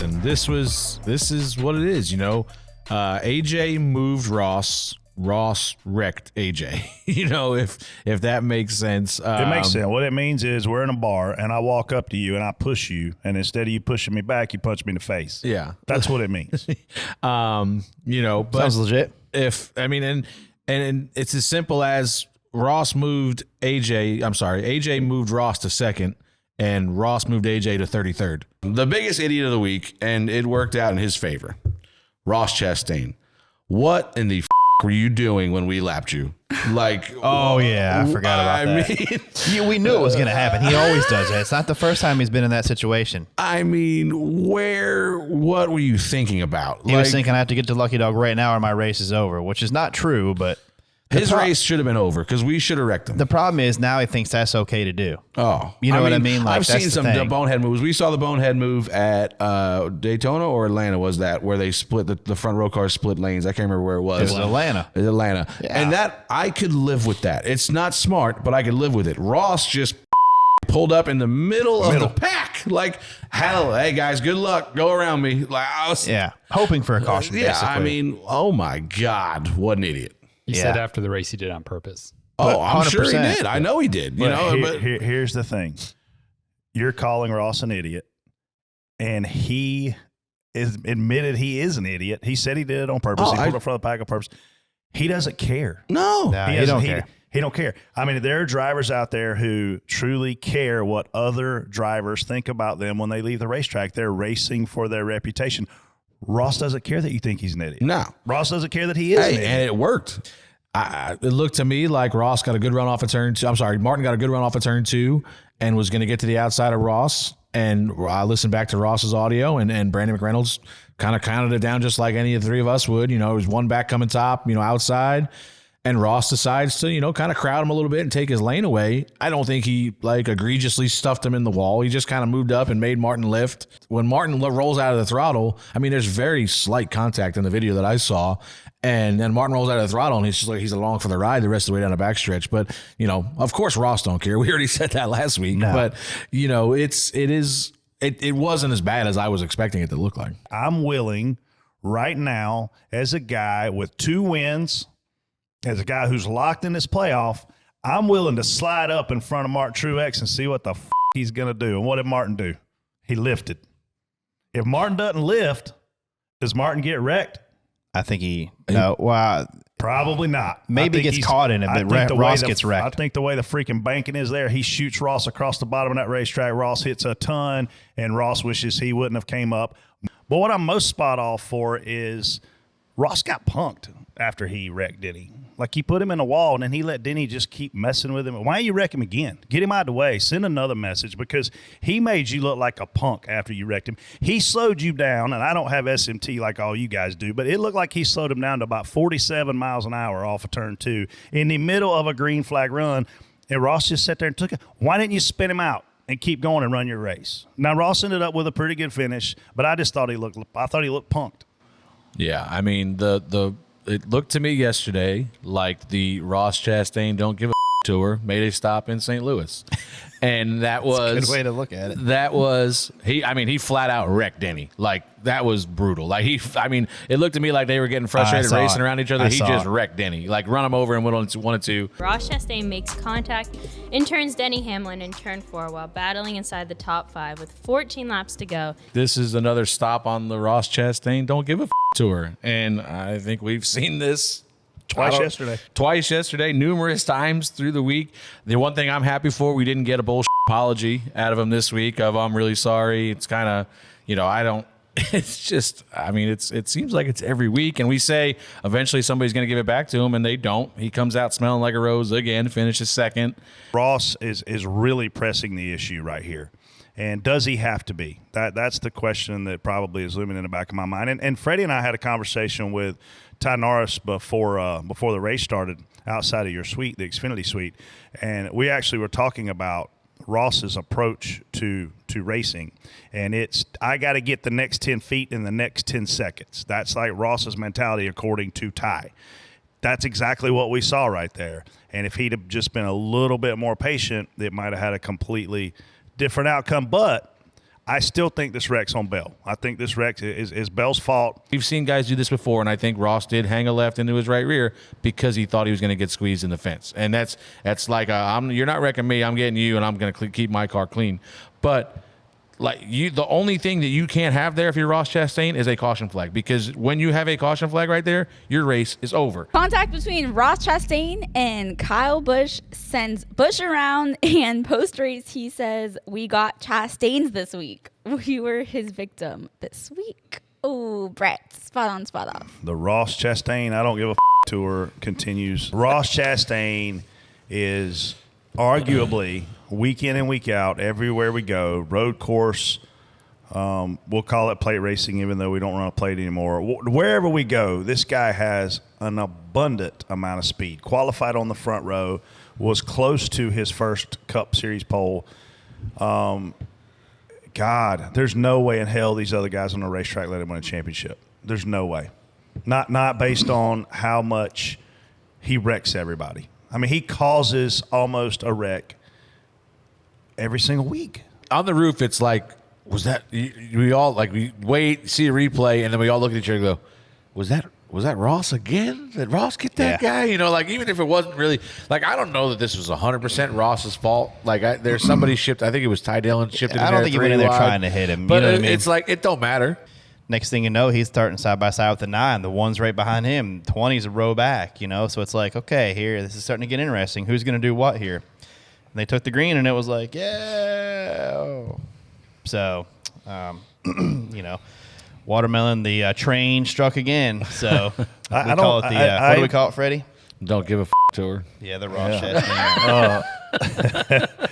listen, this is what it is, AJ moved Ross. Ross wrecked AJ. If that makes sense. It makes sense. What it means is we're in a bar and I walk up to you and I push you, and instead of you pushing me back, you punch me in the face. Yeah. That's what it means. But sounds legit. And it's as simple as AJ moved Ross to second, and Ross moved AJ to 33rd. The biggest idiot of the week, and it worked out in his favor, Ross Chastain. What in the were you doing when we lapped you? Oh yeah, I forgot about that. We knew it was going to happen. He always does it. It's not the first time he's been in that situation. I mean, what were you thinking about? He was thinking, I have to get to Lucky Dog right now or my race is over, which is not true, but his race should have been over because we should have wrecked him. The problem is now he thinks that's okay to do. Oh. You know what I mean? I've seen some bonehead moves. We saw the bonehead move at Daytona or Atlanta, was that, where they split the front row cars split lanes. I can't remember where it was. It was Atlanta. It was Atlanta. Yeah. And that, I could live with that. It's not smart, but I could live with it. Ross just pulled up in the middle of the pack. Like, hell, hey guys, good luck. Go around me. Like, I was hoping for a caution. Yeah, basically. I mean, oh my God, what an idiot. He said after the race he did it on purpose. Oh, I'm sure he did. I know he did. Here's the thing. You're calling Ross an idiot, and he is admitted he is an idiot. He said he did it on purpose. He pulled up front of the pack on purpose. He doesn't care. No. He don't care. He don't care. I mean, there are drivers out there who truly care what other drivers think about them when they leave the racetrack. They're racing for their reputation. Ross doesn't care that you think he's an idiot. No. Ross doesn't care that he is an idiot. And it worked. It looked to me like Ross got a good run off of turn two. I'm sorry, Martin got a good run off of turn two and was going to get to the outside of Ross. And I listened back to Ross's audio, and Brandon McReynolds kind of counted it down just like any of the three of us would. It was one back coming top, outside. And Ross decides to, kind of crowd him a little bit and take his lane away. I don't think he egregiously stuffed him in the wall. He just kind of moved up and made Martin lift. When Martin rolls out of the throttle, I mean, there's very slight contact in the video that I saw. And then Martin rolls out of the throttle and he's just like, he's along for the ride the rest of the way down the backstretch. But, of course, Ross don't care. We already said that last week. No. But, it wasn't as bad as I was expecting it to look like. I'm willing right now, as a guy with 2 wins, as a guy who's locked in this playoff, I'm willing to slide up in front of Martin Truex and see what the he's going to do. And what did Martin do? He lifted. If Martin doesn't lift, does Martin get wrecked? I think probably not. Maybe he gets caught in it, but Ross gets wrecked. I think the way the freaking banking is there, he shoots Ross across the bottom of that racetrack. Ross hits a ton, and Ross wishes he wouldn't have came up. But what I'm most spot off for is Ross got punked after he wrecked Denny. Like, he put him in a wall, and then he let Denny just keep messing with him. Why don't you wreck him again? Get him out of the way. Send another message, because he made you look like a punk after you wrecked him. He slowed you down, and I don't have SMT like all you guys do, but it looked like he slowed him down to about 47 miles an hour off of turn 2 in the middle of a green flag run, and Ross just sat there and took it. Why didn't you spin him out and keep going and run your race? Now, Ross ended up with a pretty good finish, but I just thought he looked punked. Yeah, I mean, it looked to me yesterday like the Ross Chastain Don't Give a tour made a stop in St. Louis. And that was a good way to look at it. That was he flat out wrecked Denny. Like, that was brutal. Like, it looked to me like they were getting frustrated racing around each other. He just wrecked Denny. Like, run him over and went on 1 and 2. Ross Chastain makes contact and turns Denny Hamlin in turn 4 while battling inside the top 5 with 14 laps to go. This is another stop on the Ross Chastain Don't Give a tour. And I think we've seen this Twice yesterday, numerous times through the week. The one thing I'm happy for, we didn't get a bullshit apology out of him this week of I'm really sorry. It's kind of, it's just, it seems like it's every week. And we say eventually somebody's going to give it back to him, and they don't. He comes out smelling like a rose again, finishes second. Ross is really pressing the issue right here. And does he have to be? That's the question that probably is looming in the back of my mind. And Freddie and I had a conversation with Ty Norris before the race started outside of your suite, the Xfinity suite, and we actually were talking about Ross's approach to racing. And it's, I got to get the next 10 feet in the next 10 seconds. That's like Ross's mentality, according to Ty. That's exactly what we saw right there. And if he'd have just been a little bit more patient, it might have had a completely different outcome. But I still think this wreck's on Bell. I think this wreck is Bell's fault. We've seen guys do this before, and I think Ross did hang a left into his right rear because he thought he was going to get squeezed in the fence. And that's like, you're not wrecking me, I'm getting you, and I'm going to keep my car clean. But the only thing that you can't have there if you're Ross Chastain is a caution flag, because when you have a caution flag right there, your race is over. Contact between Ross Chastain and Kyle Busch sends Busch around, and post-race he says, "We got Chastains this week. We were his victim this week." Oh, Brett, spot on, spot off. The Ross Chastain, I don't give a tour continues. Ross Chastain is arguably week in and week out, everywhere we go, road course, we'll call it plate racing, even though we don't run a plate anymore. Wherever we go, this guy has an abundant amount of speed. Qualified on the front row, was close to his first Cup Series pole. God, there's no way in hell these other guys on the racetrack let him win a championship. There's no way. Not based on how much he wrecks everybody. I mean, he causes almost a wreck every single week. On the roof, it's like, was that, we all, like, we wait, see a replay, and then we all look at each other and go, was that Ross again? Did Ross get that guy? You know, like, even if it wasn't really, like, I don't know that this was 100% Ross's fault. Like, there's somebody shipped, I think it was Ty Dillon shipped it in there. I don't think he went in there trying to hit him. But you know what I mean? It's like, it don't matter. Next thing you know, he's starting side by side with the 9. The 1's right behind him. 20's a row back, you know? So it's like, okay, here, this is starting to get interesting. Who's going to do what here? And they took the green, and it was like, yeah. So, you know, watermelon, the train struck again. So what do we call it, Freddie? Don't give a to her. Yeah, the Ross Chastain.